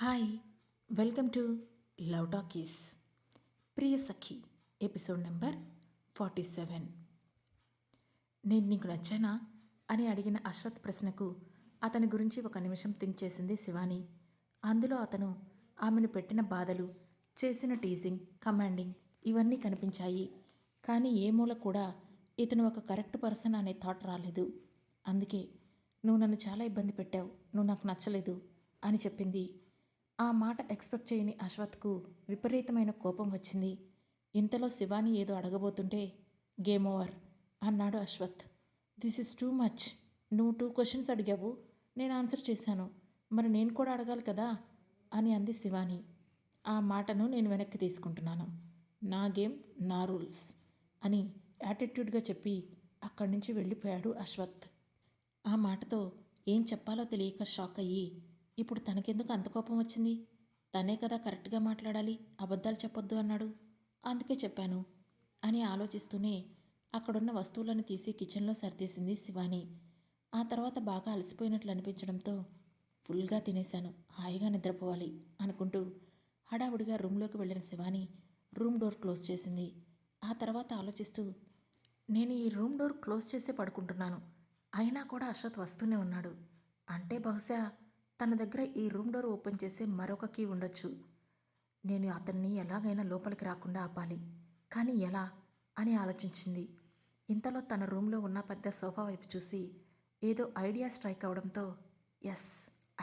Hi, welcome to love talkies. Priya Sakhi episode number 47. నేను నీకు నచ్చానా అని అడిగిన అశ్వత్ ప్రశ్నకు అతని గురించి ఒక నిమిషం థింక్ చేసింది శివాని. అందులో అతను ఆమెను పెట్టిన బాధలు, చేసిన టీజింగ్, కమాండింగ్ ఇవన్నీ కనిపించాయి. కానీ ఏ మూల కూడా ఇతను ఒక కరెక్ట్ పర్సన్ అనే థాట్ రాలేదు. అందుకే నువ్వు నన్ను చాలా ఇబ్బంది పెట్టావు, నువ్వు నాకు నచ్చలేదు అని చెప్పింది. ఆ మాట ఎక్స్పెక్ట్ చేయని అశ్వత్కు విపరీతమైన కోపం వచ్చింది. ఇంతలో శివాని ఏదో అడగబోతుంటే గేమ్ ఓవర్ అన్నాడు Ashwath. This is too much. నువ్వు 2 క్వశ్చన్స్ అడిగావు, నేను ఆన్సర్ చేశాను, మరి నేను కూడా అడగాలి కదా అని అంది శివాని. ఆ మాటను నేను వెనక్కి తీసుకుంటున్నాను. నా గేమ్ నా రూల్స్ అని యాటిట్యూడ్గా చెప్పి అక్కడి నుంచి వెళ్ళిపోయాడు అశ్వత్. ఆ మాటతో ఏం చెప్పాలో తెలియక షాక్ అయ్యి ఇప్పుడు తనకెందుకు అంత కోపం వచ్చింది? తనే కదా కరెక్ట్గా మాట్లాడాలి, అబద్ధాలు చెప్పొద్దు అన్నాడు, అందుకే చెప్పాను అని ఆలోచిస్తూనే అక్కడున్న వస్తువులను తీసి కిచెన్లో సర్దేసింది శివాని. ఆ తర్వాత బాగా అలసిపోయినట్లు అనిపించడంతో ఫుల్గా తినేశాను, హాయిగా నిద్రపోవాలి అనుకుంటూ హడావుడిగా రూమ్లోకి వెళ్ళిన శివాని రూమ్ డోర్ క్లోజ్ చేసింది. ఆ తర్వాత ఆలోచిస్తూ నేను ఈ రూమ్ డోర్ క్లోజ్ చేసే పడుకుంటున్నాను, అయినా కూడా అశ్వత్ వస్తూనే ఉన్నాడు. అంటే బహుశా తన దగ్గర ఈ రూమ్ డోర్ ఓపెన్ చేసే మరొక కీ ఉండొచ్చు. నేను అతన్ని ఎలాగైనా లోపలికి రాకుండా ఆపాలి, కానీ ఎలా అని ఆలోచించింది. ఇంతలో తన రూమ్లో ఉన్న పెద్ద సోఫా వైపు చూసి ఏదో ఐడియా స్ట్రైక్ అవడంతో ఎస్,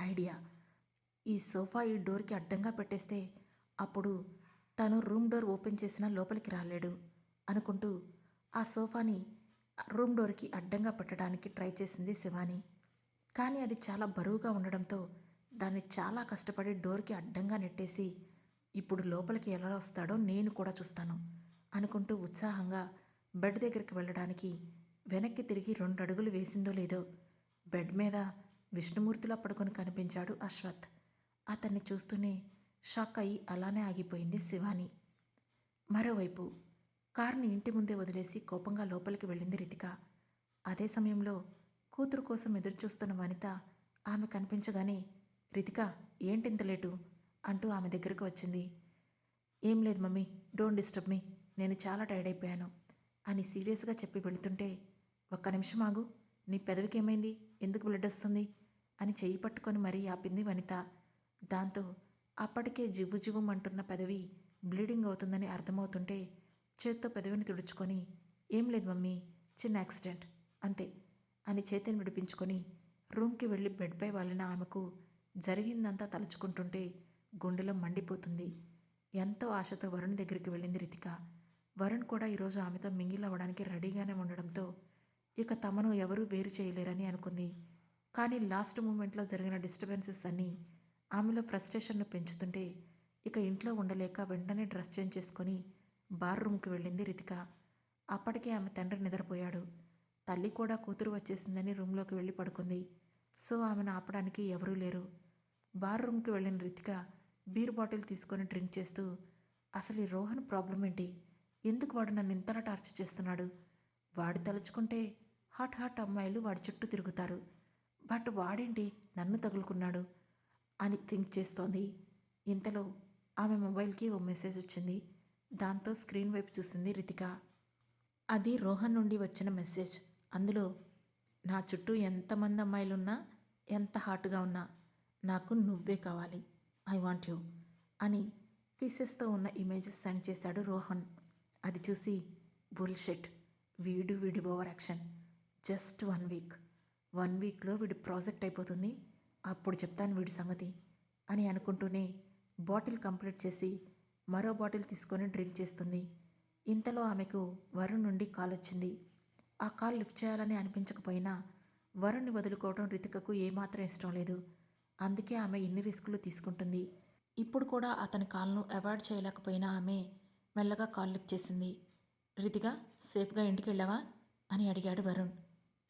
ఐడియా. ఈ సోఫా ఈ డోర్కి అడ్డంగా పెట్టేస్తే అప్పుడు తను రూమ్ డోర్ ఓపెన్ చేసినా లోపలికి రాలేడు అనుకుంటూ ఆ సోఫాని రూమ్ డోర్కి అడ్డంగా పెట్టడానికి ట్రై చేసింది శివాని. కానీ అది చాలా బరువుగా ఉండడంతో దాన్ని చాలా కష్టపడి డోర్కి అడ్డంగా నెట్టేసి ఇప్పుడు లోపలికి ఎలా వస్తాడో నేను కూడా చూస్తాను అనుకుంటూ ఉత్సాహంగా బెడ్ దగ్గరికి వెళ్ళడానికి వెనక్కి తిరిగి 2 అడుగులు వేసిందో లేదో బెడ్ మీద విష్ణుమూర్తిలా పడుకొని కనిపించాడు అశ్వత్. అతన్ని చూస్తూనే షాక్ అయి అలానే ఆగిపోయింది శివాని. మరోవైపు కారుని ఇంటి ముందే వదిలేసి కోపంగా లోపలికి వెళ్ళింది రితిక. అదే సమయంలో కూతురు కోసం ఎదురుచూస్తున్న వనిత ఆమె కనిపించగానే రితిక, ఏంటింత లేటు అంటూ ఆమె దగ్గరకు వచ్చింది. ఏం లేదు మమ్మీ, డోంట్ డిస్టర్బ్ మీ, నేను చాలా టైర్డ్ అయిపోయాను అని సీరియస్గా చెప్పి వెళుతుంటే ఒక్క నిమిషం ఆగు, నీ పెదవికి ఏమైంది, ఎందుకు బ్లడ్ వస్తుంది అని చెయ్యి పట్టుకొని మరీ ఆపింది వనిత. దాంతో అప్పటికే జివ్వు జివ్వుమంటున్న పెదవి బ్లీడింగ్ అవుతుందని అర్థమవుతుంటే చేత్తో పెదవిని తుడుచుకొని ఏం లేదు మమ్మీ, చిన్న యాక్సిడెంట్ అంతే అని చేతిని విడిపించుకొని రూమ్కి వెళ్ళి బెడ్పై వాలిన ఆమెకు జరిగిందంతా తలుచుకుంటుంటే గుండెలో మండిపోతుంది. ఎంతో ఆశతో వరుణ్ దగ్గరికి వెళ్ళింది రితిక. వరుణ్ కూడా ఈరోజు ఆమెతో మింగిల్ అవ్వడానికి రెడీగానే ఉండడంతో ఇక తమను ఎవరూ వేరు చేయలేరని అనుకుంది. కానీ లాస్ట్ మూమెంట్లో జరిగిన డిస్టర్బెన్సెస్ అన్నీ ఆమెలో ఫ్రస్ట్రేషన్ను పెంచుతుంటే ఇక ఇంట్లో ఉండలేక వెంటనే డ్రెస్ చేంజ్ చేసుకొని బార్ రూమ్కి వెళ్ళింది రితిక. అప్పటికే ఆమె తండ్రి నిద్రపోయాడు. తల్లి కూడా కూతురు వచ్చేసిందని రూమ్లోకి వెళ్ళి పడుకుంది. సో ఆమెను ఆపడానికి ఎవరూ లేరు. బార్ రూమ్కి వెళ్ళిన రితిక బీర్ బాటిల్ తీసుకొని డ్రింక్ చేస్తూ అసలు ఈ రోహన్ ప్రాబ్లం ఏంటి, ఎందుకు వాడు నన్ను ఇంతలా టార్చర్ చేస్తున్నాడు, వాడు తలుచుకుంటే హాట్ అమ్మాయిలు వాడి చుట్టూ తిరుగుతారు, బట్ వాడేంటి నన్ను తగులుకున్నాడు అని థింక్ చేస్తోంది. ఇంతలో ఆమె మొబైల్కి ఓ మెసేజ్ వచ్చింది. దాంతో స్క్రీన్ వైపు చూసింది రితిక. అది రోహన్ నుండి వచ్చిన మెసేజ్. అందులో నా చుట్టూ ఎంతమంది అమ్మాయిలున్నా, ఎంత హాట్గా ఉన్నా నాకు నువ్వే కావాలి, ఐ వాంట్ యూ అని కిసెస్తో ఉన్న ఇమేజెస్ సెండ్ చేశాడు రోహన్. అది చూసి బుల్షిట్, వీడి ఓవర్ యాక్షన్, జస్ట్ 1 వీక్లో వీడి ప్రాజెక్ట్ అయిపోతుంది, అప్పుడు చెప్తాను వీడి సంగతి అని అనుకుంటూనే బాటిల్ కంప్లీట్ చేసి మరో బాటిల్ తీసుకొని డ్రింక్ చేస్తుంది. ఇంతలో ఆమెకు వరుణ్ నుండి కాల్ వచ్చింది. ఆ కాల్ లిఫ్ట్ చేయాలని అనిపించకపోయినా వరుణ్ని వదులుకోవడం రితికకు ఏమాత్రం ఇష్టం లేదు. అందుకే ఆమె ఇన్ని రిస్కులు తీసుకుంటుంది. ఇప్పుడు కూడా అతని కాల్ను అవాయిడ్ చేయలేకపోయినా ఆమె మెల్లగా కాల్ లిఫ్ట్ చేసింది. రితిక, సేఫ్గా ఇంటికి వెళ్ళావా అని అడిగాడు వరుణ్.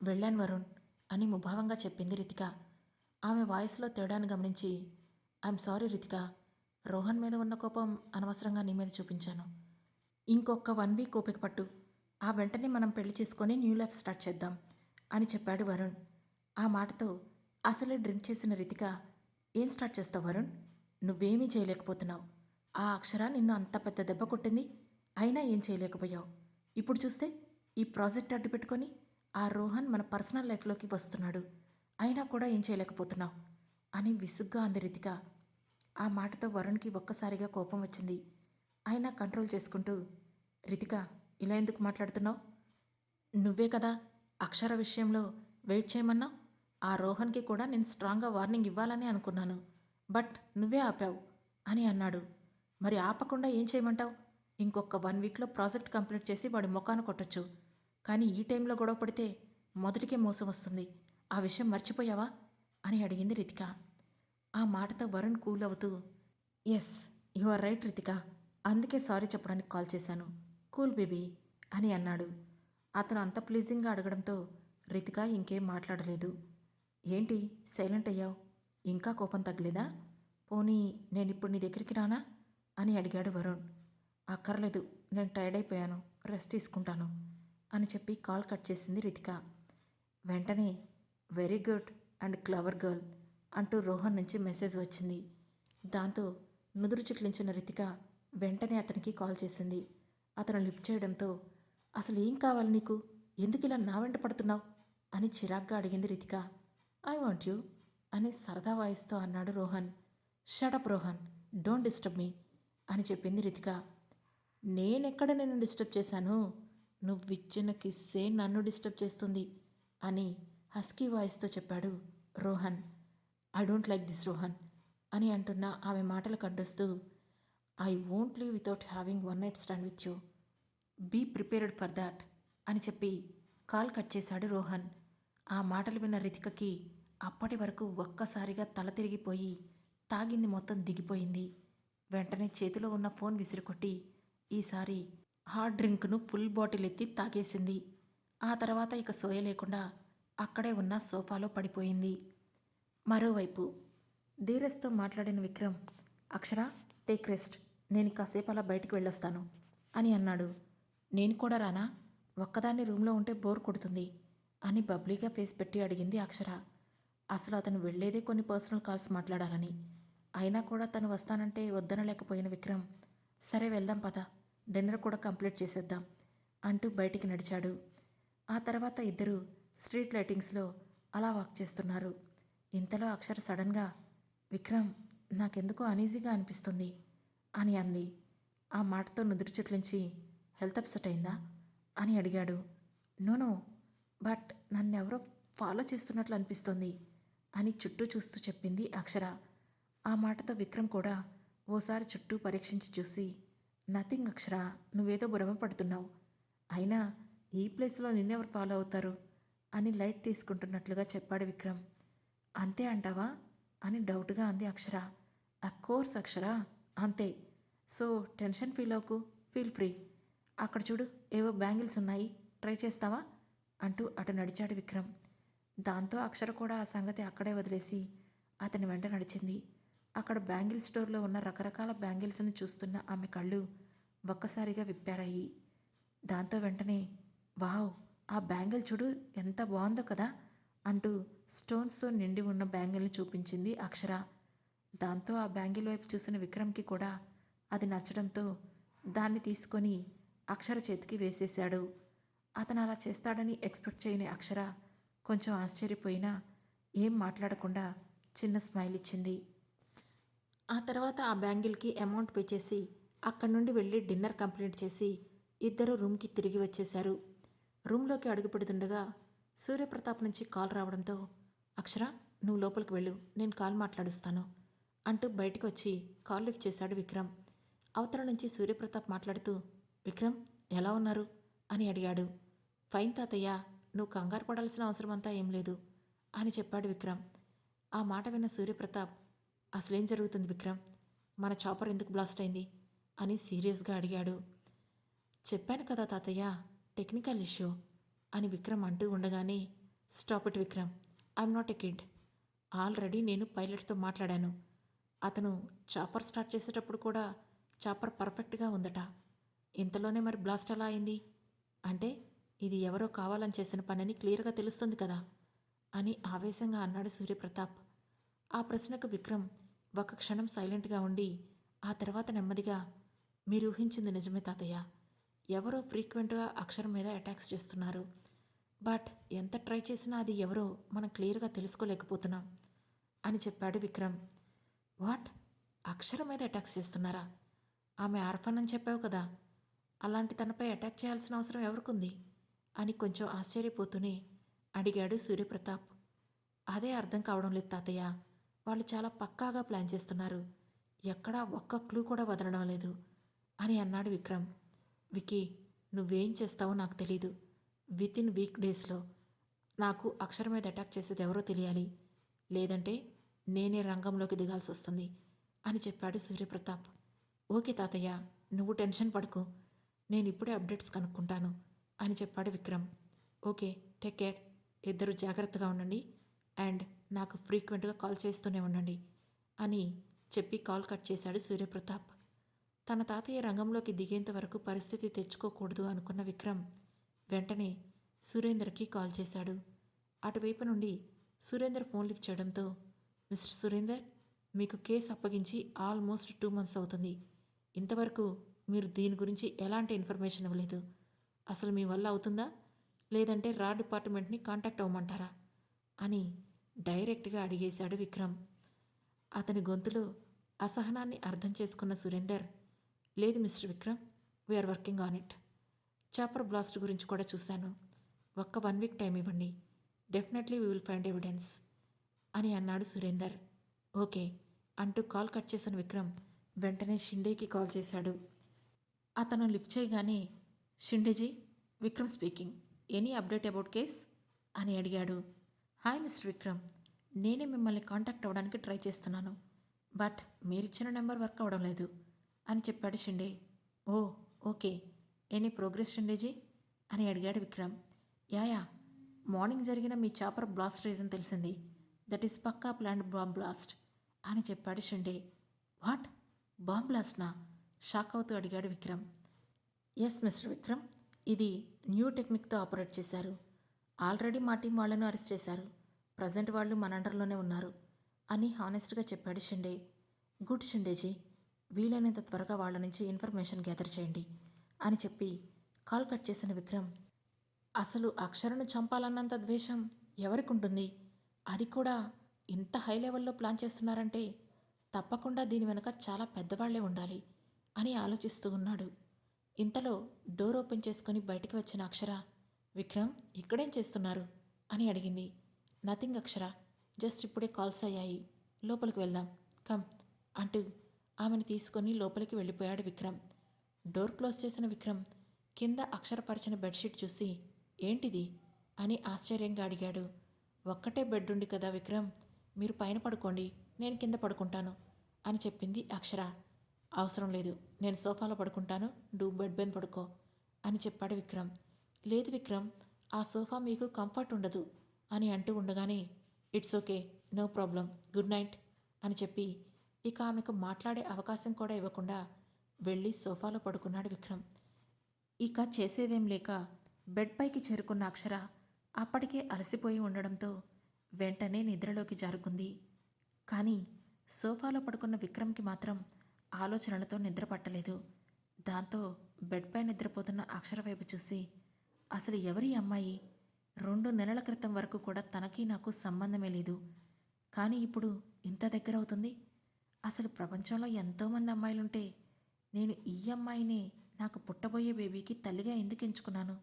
వెళ్ళాను వరుణ్ అని ముభావంగా చెప్పింది రితిక. ఆమె వాయిస్లో తేడాను గమనించి ఐఎమ్ సారీ రితిక, రోహన్ మీద ఉన్న కోపం అనవసరంగా నీ మీద చూపించాను. ఇంకొక 1 వీక్ ఓపిక పట్టు, ఆ వెంటనే మనం పెళ్లి చేసుకొని న్యూ లైఫ్ స్టార్ట్ చేద్దాం అని చెప్పాడు వరుణ్. ఆ మాటతో అసలే డ్రింక్ చేసిన రితిక, ఏం స్టార్ట్ చేస్తావు వరుణ్, నువ్వేమీ చేయలేకపోతున్నావు. ఆ అక్షర నిన్ను అంత పెద్ద దెబ్బ కొట్టింది, అయినా ఏం చేయలేకపోయావు. ఇప్పుడు చూస్తే ఈ ప్రాజెక్ట్ అడ్డు పెట్టుకొని ఆ రోహన్ మన పర్సనల్ లైఫ్లోకి వస్తున్నాడు, అయినా కూడా ఏం చేయలేకపోతున్నావు అని విసుగ్గా అంది రితిక. ఆ మాటతో వరుణ్కి ఒక్కసారిగా కోపం వచ్చింది. అయినా కంట్రోల్ చేసుకుంటూ, రితిక ఇలా ఎందుకు మాట్లాడుతున్నావు? నువ్వే కదా అక్షర విషయంలో వెయిట్ చేయమన్నావు. ఆ రోహన్కి కూడా నేను స్ట్రాంగ్గా వార్నింగ్ ఇవ్వాలని అనుకున్నాను, బట్ నువ్వే ఆపావు అని అన్నాడు. మరి ఆపకుండా ఏం చేయమంటావు? ఇంకొక 1 వీక్లో ప్రాజెక్ట్ కంప్లీట్ చేసి వాడి ముఖాన కొట్టొచ్చు. కానీ ఈ టైంలో గొడవ పడితే మొదటికే మోసం వస్తుంది. ఆ విషయం మర్చిపోయావా అని అడిగింది రితిక. ఆ మాటతో వరుణ్ కూల్ అవుతూ, yes, you are right Ritika, అందుకే సారీ చెప్పడానికి కాల్ చేశాను, కూల్ బేబీ అని అన్నాడు. అతను అంత ప్లీజింగ్గా అడగడంతో రితిక ఇంకేం మాట్లాడలేదు. ఏంటి సైలెంట్ అయ్యావు? ఇంకా కోపం తగ్గలేదా? పోనీ నేనిప్పుడు నీ దగ్గరికి రానా అని అడిగాడు వరుణ్. అక్కర్లేదు, నేను టైర్డ్ అయిపోయాను, రెస్ట్ తీసుకుంటాను అని చెప్పి కాల్ కట్ చేసింది రితిక. వెంటనే very good and clever girl అంటూ రోహన్ నుంచి మెసేజ్ వచ్చింది. దాంతో నుదురు చిట్లించిన రితిక వెంటనే అతనికి కాల్ చేసింది. అతను లిఫ్ట్ చేయడంతో, అసలు ఏం కావాలి నీకు, ఎందుకు ఇలా నా వెంట పడుతున్నావు అని చిరాగ్గా అడిగింది రితిక. ఐ వాంట్ యూ అని సరదా వాయిస్తో అన్నాడు Rohan. Shut up Rohan, don't disturb me అని చెప్పింది రితిక. నేనెక్కడ నిన్ను డిస్టర్బ్ చేశాను, నువ్విచ్చిన కిస్సే నన్ను డిస్టర్బ్ చేస్తుంది అని హస్కీ వాయిస్తో చెప్పాడు Rohan. I don't like this Rohan అని అంటున్న ఆమె మాటలకు అడ్డొస్తూ, I won't leave without having 1 night stand with you, be prepared for that అని చెప్పి కాల్ కట్ చేశాడు రోహన్. ఆ మాటలు విన్న రితికకి అప్పటి వరకు ఒక్కసారిగా తల తిరిగిపోయి తాగింది మొత్తం దిగిపోయింది. వెంటనే చేతిలో ఉన్న ఫోన్ విసిరికొట్టి ఈసారి హార్డ్ డ్రింక్ను ఫుల్ బాటిల్ ఎత్తి తాగేసింది. ఆ తర్వాత ఇక సోయ లేకుండా అక్కడే ఉన్న సోఫాలో పడిపోయింది. మరోవైపు ధీరజ్తో మాట్లాడిన విక్రమ్, అక్షర టేక్ రెస్ట్, నేను కాసేపు అలా బయటికి వెళ్ళొస్తాను అని అన్నాడు. నేను కూడా రానా, ఒక్కదాన్ని రూమ్లో ఉంటే బోర్ కొడుతుంది అని బబ్లీగా ఫేస్ పెట్టి అడిగింది అక్షర. అసలు అతను వెళ్లేదే కొన్ని పర్సనల్ కాల్స్ మాట్లాడాలని, అయినా కూడా తను వస్తానంటే వద్దనలేకపోయిన విక్రమ్, సరే వెళ్దాం పద, డిన్నర్ కూడా కంప్లీట్ చేసేద్దాం అంటూ బయటికి నడిచాడు. ఆ తర్వాత ఇద్దరు స్ట్రీట్ లైటింగ్స్లో అలా వాక్ చేస్తున్నారు. ఇంతలో అక్షర సడన్గా, విక్రమ్ నాకెందుకో అనీజీగా అనిపిస్తుంది అని అంది. ఆ మాటతో నుదురు చుట్లించి, హెల్త్ అప్సెట్ అయిందా అని అడిగాడు. నోనో, బట్ నన్నెవరో ఫాలో చేస్తున్నట్లు అనిపిస్తుంది అని చుట్టూ చూస్తూ చెప్పింది అక్షర. ఆ మాటతో విక్రమ్ కూడా ఓసారి చుట్టూ పరీక్షించి చూసి, నథింగ్ అక్షర, నువ్వేదో భ్రమ పడుతున్నావు, అయినా ఈ ప్లేస్లో నిన్నెవరు ఫాలో అవుతారు అని లైట్ తీసుకుంటున్నట్లుగా చెప్పాడు విక్రమ్. అంతే అంటావా అని డౌట్గా అంది అక్షర. కోర్స్ అక్షర, అంతే, సో టెన్షన్ ఫీల్ అవ్వకు, ఫీల్ ఫ్రీ, అక్కడ చూడు ఏవో బ్యాంగిల్స్ ఉన్నాయి, ట్రై చేస్తావా అంటూ అటు నడిచాడు విక్రమ్. దాంతో అక్షర కూడా ఆ సంగతి అక్కడే వదిలేసి అతని వెంట నడిచింది. అక్కడ బ్యాంగిల్ స్టోర్లో ఉన్న రకరకాల బ్యాంగిల్స్ని చూస్తున్న ఆమె కళ్ళు ఒక్కసారిగా విప్పారాయి. దాంతో వెంటనే, వావ్, ఆ బ్యాంగిల్ చూడు ఎంత బాగుందో కదా అంటూ స్టోన్స్తో నిండి ఉన్న బ్యాంగిల్ని చూపించింది అక్షర. దాంతో ఆ బ్యాంగిల్ వైపు చూసిన విక్రమ్కి కూడా అది నచ్చడంతో దాన్ని తీసుకొని అక్షర చేతికి వేసేశాడు. అతను అలా చేస్తాడని ఎక్స్పెక్ట్ చేయని అక్షర కొంచెం ఆశ్చర్యపోయినా ఏం మాట్లాడకుండా చిన్న స్మైల్ ఇచ్చింది. ఆ తర్వాత ఆ బ్యాంగిల్కి అమౌంట్ పే చేసి అక్కడి నుండి వెళ్ళి డిన్నర్ కంప్లీట్ చేసి ఇద్దరు రూమ్కి తిరిగి వచ్చేశారు. రూమ్లోకి అడుగుపెడుతుండగా సూర్యప్రతాప్ నుంచి కాల్ రావడంతో, అక్షర నువ్వు లోపలికి వెళ్ళు, నేను కాల్ మాట్లాడుస్తాను అంటూ బయటకు వచ్చి కాల్ లిఫ్ట్ చేశాడు విక్రమ్. అవతల నుంచి సూర్యప్రతాప్ మాట్లాడుతూ, విక్రమ్ ఎలా ఉన్నారు అని అడిగాడు. ఫైన్ తాతయ్య, నువ్వు కంగారు పడాల్సిన అవసరమంతా ఏం లేదు అని చెప్పాడు విక్రమ్. ఆ మాట విన్న సూర్యప్రతాప్, అసలేం జరుగుతుంది విక్రమ్, మన చాపర్ ఎందుకు బ్లాస్ట్ అయింది అని సీరియస్గా అడిగాడు. చెప్పాను కదా తాతయ్య, టెక్నికల్ ఇష్యూ అని విక్రమ్ అంటూ ఉండగానే, stop it Vikram, I'm not a kid, already నేను పైలట్తో మాట్లాడాను, అతను చాపర్ స్టార్ట్ చేసేటప్పుడు కూడా చాపర్ పర్ఫెక్ట్గా ఉందట, ఇంతలోనే మరి బ్లాస్ట్ ఎలా అయింది అంటే ఇది ఎవరో కావాలని చేసిన పనని క్లియర్గా తెలుస్తుంది కదా అని ఆవేశంగా అన్నాడు సూర్యప్రతాప్. ఆ ప్రశ్నకు విక్రమ్, ఒక క్షణం సైలెంట్గా ఉండి ఆ తర్వాత నెమ్మదిగా, మీరు ఊహించింది నిజమే తాతయ్య. ఎవరో ఫ్రీక్వెంట్గా అక్షరం మీద అటాక్స్ చేస్తున్నారు. బట్ ఎంత ట్రై చేసినా అది ఎవరో మనం క్లియర్గా తెలుసుకోలేకపోతున్నాం అని చెప్పాడు విక్రమ్. వాట్? అక్షరం మీద అటాక్స్ చేస్తున్నారా? ఆమె ఆర్ఫన్ అని చెప్పావు కదా. అలాంటి తనపై అటాక్ చేయాల్సిన అవసరం ఎవరికుంది అని కొంచెం ఆశ్చర్యపోతూనే అడిగాడు సూర్యప్రతాప్. అదే అర్థం కావడం లేదు తాతయ్య. వాళ్ళు చాలా పక్కాగా ప్లాన్ చేస్తున్నారు. ఎక్కడా ఒక్క క్లూ కూడా వదలడం లేదు అని అన్నాడు విక్రమ్. వికీ, నువ్వేం చేస్తావో నాకు తెలీదు. వితిన్ వీక్ డేస్లో నాకు అక్షరం మీద అటాక్ చేసేది ఎవరో తెలియాలి. లేదంటే నేనే రంగంలోకి దిగాల్సి వస్తుంది అని చెప్పాడు సూర్యప్రతాప్. ఓకే తాతయ్య, నువ్వు టెన్షన్ పడకు. నేను ఇప్పుడే అప్డేట్స్ కనుక్కుంటాను అని చెప్పాడు విక్రమ్. Okay, take care. ఇద్దరు జాగ్రత్తగా ఉండండి అండ్ నాకు ఫ్రీక్వెంట్గా కాల్ చేస్తూనే ఉండండి అని చెప్పి కాల్ కట్ చేశాడు సూర్యప్రతాప్. తన తాతయ్య రంగంలోకి దిగేంత వరకు పరిస్థితి తెచ్చుకోకూడదు అనుకున్న విక్రమ్ వెంటనే సురేందర్కి కాల్ చేశాడు. అటువైపు నుండి సురేందర్ ఫోన్ లిఫ్ట్ చేయడంతో, మిస్టర్ సురేందర్, మీకు కేసు అప్పగించి ఆల్మోస్ట్ 2 months అవుతుంది. ఇంతవరకు మీరు దీని గురించి ఎలాంటి ఇన్ఫర్మేషన్ ఇవ్వలేదు. అసలు మీ వల్ల అవుతుందా, లేదంటే రా డిపార్ట్మెంట్ని కాంటాక్ట్ అవ్వమంటారా అని డైరెక్ట్గా అడిగేశాడు విక్రమ్. అతని గొంతులో అసహనాన్ని అర్థం చేసుకున్న సురేందర్, లేదు mister Vikram, we are working on it. Chopper blast గురించి కూడా చూశాను. ఒక్క 1 week టైం ఇవ్వండి. Definitely we will find evidence అని అన్నాడు సురేందర్. ఓకే అంటూ కాల్ కట్ చేసిన విక్రమ్ వెంటనే షిండేకి కాల్ చేశాడు. అతను లిఫ్ట్ చేయగానే, Shindeji, Vikram speaking, any update about case అని అడిగాడు. హాయ్ మిస్టర్ విక్రమ్, నేనే మిమ్మల్ని కాంటాక్ట్ అవ్వడానికి ట్రై చేస్తున్నాను. బట్ మీరిచ్చిన నెంబర్ వర్క్ అవ్వడం లేదు అని చెప్పాడు షిండే. ఓ ఓకే, ఎనీ ప్రోగ్రెస్ షిండేజీ అని అడిగాడు విక్రమ్. యా, మార్నింగ్ జరిగిన మీ చాపర్ బ్లాస్ట్ రీజన్ తెలిసింది. That is Pakka planned bomb blast అని చెప్పాడు షిండే. వాట్? బాంబ్ బ్లాస్ట్నా? షాక్ అవుతూ అడిగాడు విక్రమ్. ఎస్ మిస్టర్ విక్రమ్, ఇది న్యూ టెక్నిక్తో ఆపరేట్ చేశారు. ఆల్రెడీ మా టీం వాళ్లను అరెస్ట్ చేశారు. ప్రజెంట్ వాళ్ళు మన అండర్లోనే ఉన్నారు అని హానెస్ట్గా చెప్పాడు షిండే. గుడ్ షిండేజీ, వీలైనంత త్వరగా వాళ్ళ నుంచి ఇన్ఫర్మేషన్ గ్యాదర్ చేయండి అని చెప్పి కాల్ కట్ చేసిన విక్రమ్, అసలు అక్షరను చంపాలన్నంత ద్వేషం ఎవరికి ఉంటుంది? అది కూడా ఇంత హై లెవెల్లో ప్లాన్ చేస్తున్నారంటే తప్పకుండా దీని వెనుక చాలా పెద్దవాళ్లే ఉండాలి అని ఆలోచిస్తూ ఉన్నాడు. ఇంతలో డోర్ ఓపెన్ చేసుకుని బయటికి వచ్చిన అక్షర, విక్రమ్ ఇక్కడేం చేస్తున్నారు అని అడిగింది. నథింగ్ అక్షర, జస్ట్ ఇప్పుడే కాల్స్ అయ్యాయి, లోపలికి వెళ్దాం, కమ్ అంటూ ఆమెను తీసుకొని లోపలికి వెళ్ళిపోయాడు విక్రమ్. డోర్ క్లోజ్ చేసిన విక్రమ్ కింద అక్షరపరిచిన బెడ్షీట్ చూసి, ఏంటిది అని ఆశ్చర్యంగా అడిగాడు. ఒక్కటే బెడ్ ఉంది కదా విక్రమ్, మీరు పైన పడుకోండి, నేను కింద పడుకుంటాను అని చెప్పింది అక్షర. అవసరం లేదు, నేను సోఫాలో పడుకుంటాను, నువ్వు బెడ్ పైన పడుకో అని చెప్పాడు విక్రమ్. లేదు విక్రమ్, ఆ సోఫా మీకు కంఫర్ట్ ఉండదు అని అంటూ ఉండగానే, it's okay, no problem, good night అని చెప్పి ఇక ఆమెకు మాట్లాడే అవకాశం కూడా ఇవ్వకుండా వెళ్ళి సోఫాలో పడుకున్నాడు విక్రమ్. ఇక చేసేదేం లేక బెడ్ పైకి చేరుకున్న అక్షర అప్పటికే అలసిపోయి ఉండడంతో వెంటనే నిద్రలోకి జారుకుంది. కానీ సోఫాలో పడుకున్న విక్రమ్కి మాత్రం ఆలోచనలతో నిద్ర పట్టలేదు. దాంతో బెడ్పై నిద్రపోతున్న అక్షర వైపు చూసి, అసలు ఎవరి అమ్మాయి? 2 నెలల క్రితం వరకు కూడా తనకి నాకు సంబంధమే లేదు, కానీ ఇప్పుడు ఇంత దగ్గర అవుతుంది. అసలు ప్రపంచంలో ఎంతోమంది అమ్మాయిలుంటే నేను ఈ అమ్మాయినే నాకు పుట్టబోయే బేబీకి తల్లిగా ఎందుకు ఎంచుకున్నాను?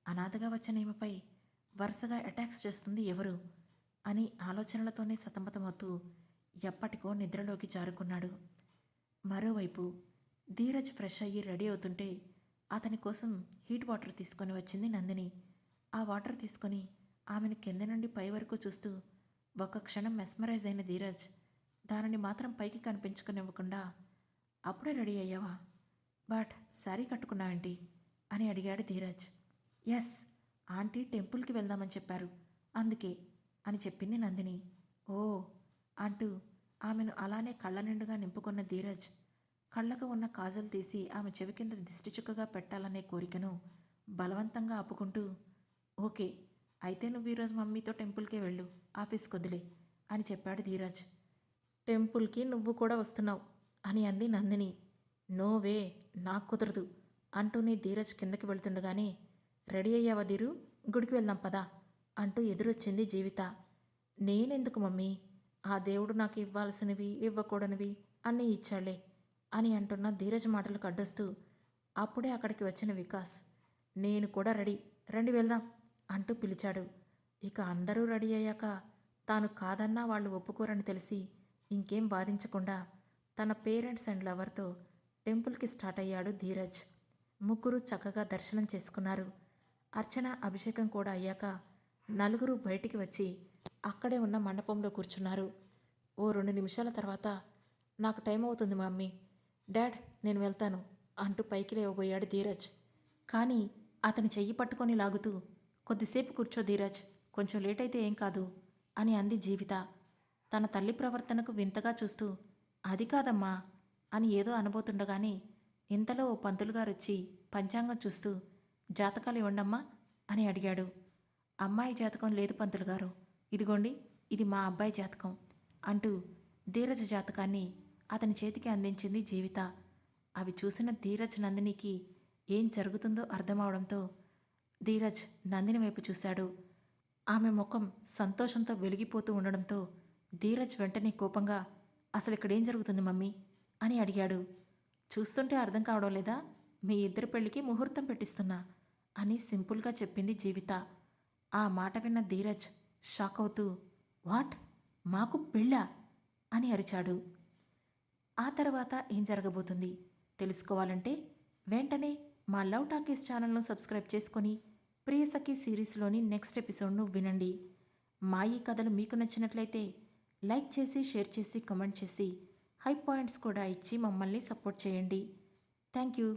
అనాథగా వచ్చిన ఈమెపై వరుసగా అటాక్స్ చేస్తుంది ఎవరు అని ఆలోచనలతోనే సతమతమవుతూ ఎప్పటికో నిద్రలోకి జారుకున్నాడు. మరోవైపు ధీరజ్ ఫ్రెష్ అయ్యి రెడీ అవుతుంటే అతని కోసం హీట్ వాటర్ తీసుకొని వచ్చింది నందిని. ఆ వాటర్ తీసుకొని ఆమెను కింద నుండి పై వరకు చూస్తూ ఒక్క క్షణం మెస్మరైజ్ అయిన ధీరజ్ దానిని మాత్రం పైకి కనిపించుకునివ్వకుండా, అప్పుడే రెడీ అయ్యావా, బట్ శారీ కట్టుకున్నావేంటి అని అడిగాడు ధీరజ్. ఎస్, ఆంటీ టెంపుల్కి వెళ్దామని చెప్పారు, అందుకే అని చెప్పింది నందిని. ఓ అంటూ ఆమెను అలానే కళ్ళ నిండుగా నింపుకున్న ధీరజ్ కళ్ళకు ఉన్న కాజల్ తీసి ఆమె చెవి కింద దిష్టి చుక్కగా పెట్టాలనే కోరికను బలవంతంగా ఆపుకుంటూ, ఓకే అయితే నువ్వు ఈరోజు మమ్మీతో టెంపుల్కే వెళ్ళు, ఆఫీస్కి వదిలే అని చెప్పాడు ధీరజ్. టెంపుల్కి నువ్వు కూడా వస్తున్నావు అని అంది నందిని. నోవే, నాకు కుదరదు అంటూనే ధీరజ్ కిందకి వెళ్తుండగానే, రెడీ అయ్యావా ధీరు, గుడికి వెళ్దాం పదా అంటూ ఎదురొచ్చింది జీవిత. నేనెందుకు మమ్మీ, ఆ దేవుడు నాకు ఇవ్వాల్సినవి ఇవ్వకూడనివి అన్నీ ఇచ్చాళ్లే అని అంటున్న ధీరజ్ మాటలకు అడ్డొస్తూ అప్పుడే అక్కడికి వచ్చిన వికాస్, నేను కూడా రెడీ, రండి వెళ్దాం అంటూ పిలిచాడు. ఇక అందరూ రెడీ అయ్యాక తాను కాదన్నా వాళ్ళు ఒప్పుకోరని తెలిసి ఇంకేం వాదించకుండా తన పేరెంట్స్ అండ్ లవర్తో టెంపుల్కి స్టార్ట్ అయ్యాడు ధీరజ్. ముగ్గురు చక్కగా దర్శనం చేసుకున్నారు. అర్చన అభిషేకం కూడా అయ్యాక నలుగురు బయటికి వచ్చి అక్కడే ఉన్న మండపంలో కూర్చున్నారు. ఓ 2 నిమిషాల తర్వాత, నాకు టైం అవుతుంది మమ్మీ, డాడ్ నేను వెళ్తాను అంటూ పైకి లేవబోయాడు ధీరజ్. కానీ అతని చెయ్యి పట్టుకొని లాగుతూ, కొద్దిసేపు కూర్చో ధీరజ్, కొంచెం లేట్ అయితే ఏం కాదు అని అంది జీవిత. తన తల్లి ప్రవర్తనకు వింతగా చూస్తూ, అది కాదమ్మా అని ఏదో అనబోతుండగానే ఇంతలో ఓ పంతులుగారొచ్చి పంచాంగం చూస్తూ, జాతకాలు ఇవ్వండమ్మా అని అడిగాడు. అమ్మాయి జాతకం లేదు పంతులుగారు, ఇదిగోండి ఇది మా అబ్బాయి జాతకం అంటూ ధీరజ్ జాతకాన్ని అతని చేతికి అందించింది జీవిత. అవి చూసిన ధీరజ్ నందినికి ఏం జరుగుతుందో అర్థమవడంతో ధీరజ్ నందిని వైపు చూశాడు. ఆమె ముఖం సంతోషంతో వెలిగిపోతూ ఉండడంతో ధీరజ్ వెంటనే కోపంగా, అసలు ఇక్కడేం జరుగుతుంది మమ్మీ అని అడిగాడు. చూస్తుంటే అర్థం కావడం లేదా, మీ ఇద్దరి పెళ్లికి ముహూర్తం పెట్టిస్తున్నా అని సింపుల్గా చెప్పింది జీవిత. ఆ మాట విన్న ధీరజ్ షాక్ అవుతూ, వాట్, మాకు పెళ్ళా అని అరిచాడు. ఆ తర్వాత ఏం జరగబోతుంది తెలుసుకోవాలంటే వెంటనే మా లవ్ టాకీస్ ఛానల్ను సబ్స్క్రైబ్ చేసుకొని ప్రియసఖి సిరీస్లోని నెక్స్ట్ ఎపిసోడ్ను వినండి. మా ఈ కథలు మీకు నచ్చినట్లయితే లైక్ చేసి, షేర్ చేసి, కమెంట్ చేసి, హై పాయింట్స్ కూడా ఇచ్చి మమ్మల్ని సపోర్ట్ చేయండి. Thank you.